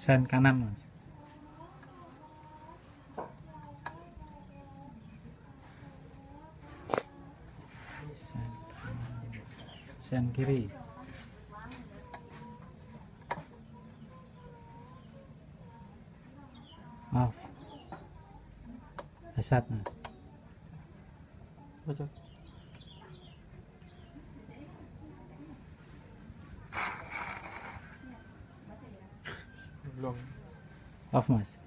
Sen kanan mas. Sen kiri. Maaf. Esat mas. Belum. Off mas.